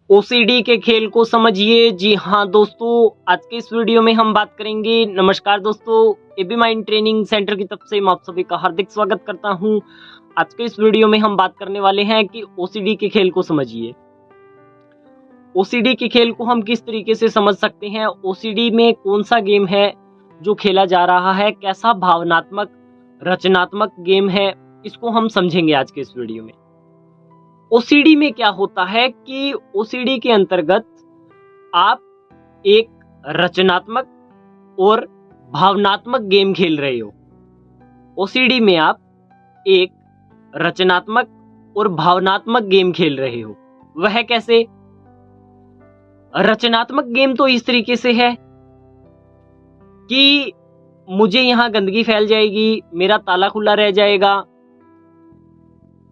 OCD के खेल को समझिए। जी हाँ दोस्तों, आज के इस वीडियो में हम बात करेंगे। नमस्कार दोस्तों, एबी माइंड ट्रेनिंग सेंटर की तरफ से मैं आप सभी का हार्दिक स्वागत करता हूँ। आज के इस वीडियो में हम बात करने वाले हैं कि ओसीडी के खेल को समझिए। ओसीडी के खेल को हम किस तरीके से समझ सकते हैं, ओसीडी में कौन सा गेम है जो खेला जा रहा है, कैसा भावनात्मक रचनात्मक गेम है, इसको हम समझेंगे आज के इस वीडियो में। ओसीडी में क्या होता है कि ओसीडी के अंतर्गत आप एक रचनात्मक और भावनात्मक गेम खेल रहे हो। ओसीडी में आप एक रचनात्मक और भावनात्मक गेम खेल रहे हो। वह कैसे? रचनात्मक गेम तो इस तरीके से है कि मुझे यहां गंदगी फैल जाएगी, मेरा ताला खुला रह जाएगा,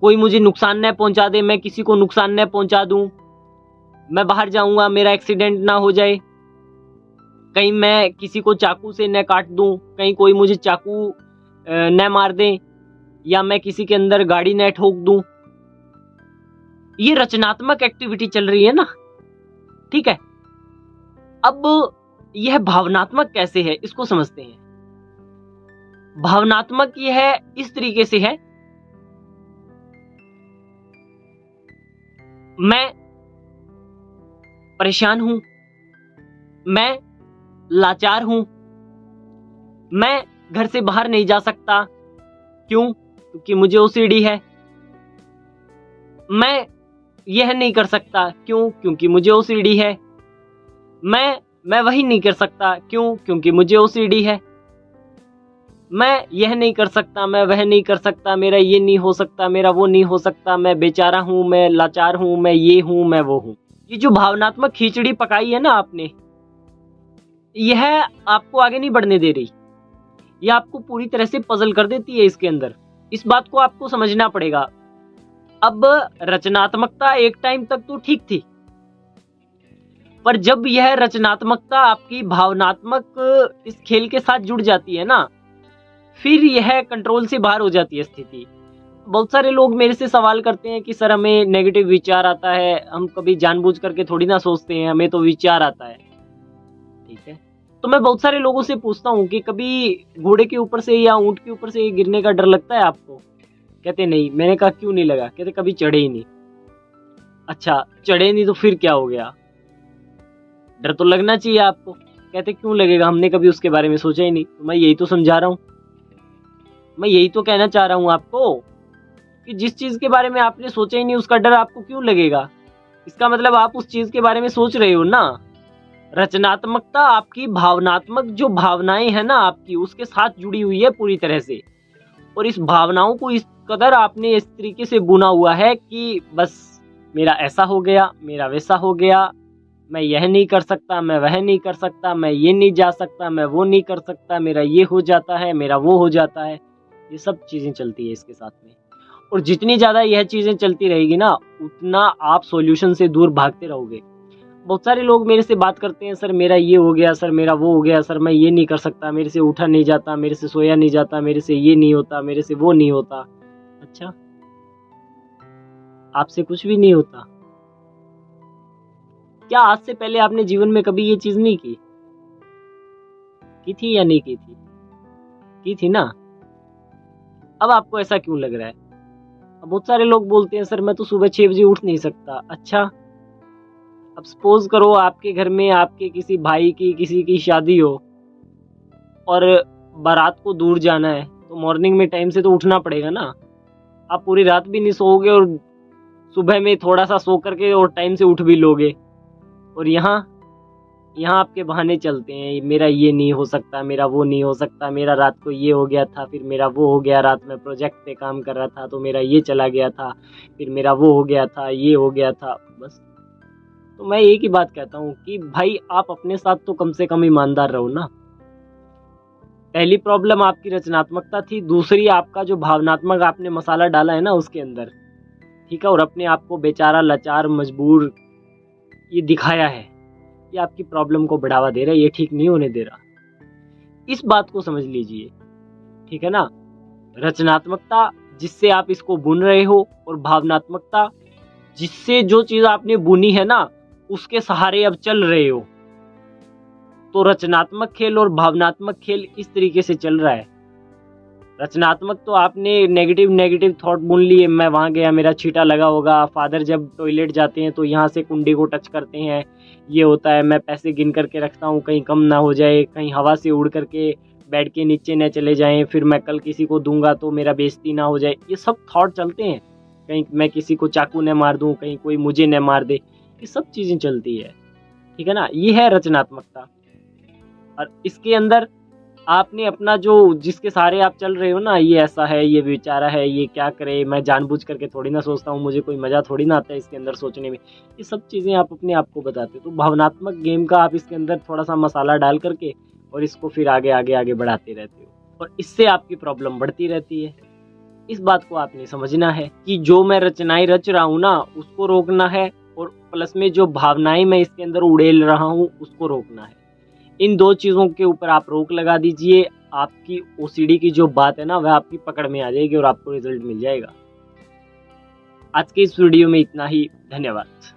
कोई मुझे नुकसान न पहुंचा दे, मैं किसी को नुकसान न पहुंचा दूं, मैं बाहर जाऊंगा मेरा एक्सीडेंट ना हो जाए, कहीं मैं किसी को चाकू से न काट दूं, कहीं कोई मुझे चाकू न मार दे, या मैं किसी के अंदर गाड़ी न ठोक दूं। ये रचनात्मक एक्टिविटी चल रही है ना, ठीक है। अब यह भावनात्मक कैसे है, इसको समझते हैं। भावनात्मक यह इस तरीके से है, मैं परेशान हूं, मैं लाचार हूं, मैं घर से बाहर नहीं जा सकता। क्यों? क्योंकि मुझे ओसीडी है। मैं यह नहीं कर सकता। क्यों? क्योंकि मुझे ओसीडी है। मैं वही नहीं कर सकता। क्यों? क्योंकि मुझे ओसीडी है। मैं यह नहीं कर सकता, मैं वह नहीं कर सकता, मेरा ये नहीं हो सकता, मेरा वो नहीं हो सकता, मैं बेचारा हूं, मैं लाचार हूं, मैं ये हूं, मैं वो हूं। ये जो भावनात्मक खिचड़ी पकाई है ना आपने, यह आपको आगे नहीं बढ़ने दे रही। यह आपको पूरी तरह से पजल कर देती है इसके अंदर। इस बात को आपको समझना पड़ेगा। अब रचनात्मकता एक टाइम तक तो ठीक थी, पर जब यह रचनात्मकता आपकी भावनात्मक इस खेल के साथ जुड़ जाती है ना, फिर यह कंट्रोल से बाहर हो जाती है स्थिति। बहुत सारे लोग मेरे से सवाल करते हैं कि सर हमें नेगेटिव विचार आता है, हम कभी जानबूझ करके थोड़ी ना सोचते हैं, हमें तो विचार आता है, ठीक है। तो मैं बहुत सारे लोगों से पूछता हूँ कि कभी घोड़े के ऊपर से या ऊंट के ऊपर से गिरने का डर लगता है आपको? कहते नहीं। मैंने कहा क्यों नहीं लगा? कहते कभी चढ़े ही नहीं। अच्छा, चढ़े नहीं तो फिर क्या हो गया? डर तो लगना चाहिए आपको। कहते क्यों लगेगा, हमने कभी उसके बारे में सोचा ही नहीं। तो मैं यही तो समझा रहा हूँ, मैं यही तो कहना चाह रहा हूं आपको कि जिस चीज के बारे में आपने सोचा ही नहीं उसका डर आपको क्यों लगेगा? इसका मतलब आप उस चीज के बारे में सोच रहे हो ना। रचनात्मकता आपकी भावनात्मक जो भावनाएं है ना आपकी, उसके साथ जुड़ी हुई है पूरी तरह से। और इस भावनाओं को इस कदर आपने इस तरीके से बुना हुआ है कि बस मेरा ऐसा हो गया, मेरा वैसा हो गया, मैं यह नहीं कर सकता, मैं वह नहीं कर सकता, मैं ये नहीं जा सकता, मैं वो नहीं कर सकता, मेरा ये हो जाता है, मेरा वो हो जाता है। ये सब चीजें चलती है इसके साथ में। और जितनी ज्यादा यह चीजें चलती रहेगी ना, उतना आप सॉल्यूशन से दूर भागते रहोगे। बहुत सारे लोग मेरे से बात करते हैं, सर मेरा ये हो गया, सर मेरा वो हो गया, सर मैं ये नहीं कर सकता, मेरे से उठा नहीं जाता, मेरे से सोया नहीं जाता, मेरे से ये नहीं होता, मेरे से वो नहीं होता। अच्छा, आपसे कुछ भी नहीं होता? क्या आज से पहले आपने जीवन में कभी ये चीज नहीं की थी या नहीं की थी? की थी ना। अब आपको ऐसा क्यों लग रहा है? अब बहुत सारे लोग बोलते हैं सर मैं तो सुबह 6 बजे उठ नहीं सकता। अच्छा, अब सपोज करो आपके घर में आपके किसी भाई की किसी की शादी हो और बारात को दूर जाना है, तो मॉर्निंग में टाइम से तो उठना पड़ेगा ना। आप पूरी रात भी नहीं सोओगे और सुबह में थोड़ा सा सो करके और टाइम से उठ भी लोगे। और यहाँ आपके बहाने चलते हैं, मेरा ये नहीं हो सकता, मेरा वो नहीं हो सकता, मेरा रात को ये हो गया था, फिर मेरा वो हो गया, रात में प्रोजेक्ट पे काम कर रहा था तो मेरा ये चला गया था, फिर मेरा वो हो गया था, ये हो गया था। बस, तो मैं एक ही बात कहता हूँ कि भाई आप अपने साथ तो कम से कम ईमानदार रहो ना। पहली प्रॉब्लम आपकी रचनात्मकता थी, दूसरी आपका जो भावनात्मक आपने मसाला डाला है ना उसके अंदर, ठीक है, और अपने आप को बेचारा, लाचार, मजबूर ये दिखाया है, ये आपकी प्रॉब्लम को बढ़ावा दे रहा है, ये ठीक नहीं होने दे रहा। इस बात को समझ लीजिए, ठीक है ना। रचनात्मकता जिससे आप इसको बुन रहे हो, और भावनात्मकता जिससे जो चीज आपने बुनी है ना उसके सहारे अब चल रहे हो। तो रचनात्मक खेल और भावनात्मक खेल इस तरीके से चल रहा है। रचनात्मक तो आपने नेगेटिव थॉट बुन लिए, मैं वहाँ गया मेरा छींटा लगा होगा, फादर जब टॉयलेट जाते हैं तो यहाँ से कुंडी को टच करते हैं, ये होता है, मैं पैसे गिन करके रखता हूँ कहीं कम ना हो जाए, कहीं हवा से उड़ करके बेड के नीचे न चले जाएं, फिर मैं कल किसी को दूंगा तो मेरा बेइज्जती ना हो जाए, ये सब थॉट चलते हैं। कहीं मैं किसी को चाकू न मार दूँ, कहीं कोई मुझे न मार दे, ये सब चीज़ें चलती है। ठीक है ना, ये है रचनात्मकता। और इसके अंदर आपने अपना जो जिसके सहारे आप चल रहे हो ना, ये ऐसा है, ये बेचारा है, ये क्या करे, मैं जानबूझ करके थोड़ी ना सोचता हूँ, मुझे कोई मज़ा थोड़ी ना आता है इसके अंदर सोचने में, ये सब चीज़ें आप अपने आप को बताते हो। तो भावनात्मक गेम का आप इसके अंदर थोड़ा सा मसाला डाल करके और इसको फिर आगे आगे आगे बढ़ाते रहते हो, और इससे आपकी प्रॉब्लम बढ़ती रहती है। इस बात को आपने समझना है कि जो मैं रचनाएं रच रहा हूँ ना, उसको रोकना है, और प्लस में जो भावनाएं मैं इसके अंदर उड़ेल रहा हूँ उसको रोकना है। इन दो चीज़ों के ऊपर आप रोक लगा दीजिए, आपकी ओसीडी की जो बात है ना, वह आपकी पकड़ में आ जाएगी और आपको रिजल्ट मिल जाएगा। आज के इस वीडियो में इतना ही। धन्यवाद।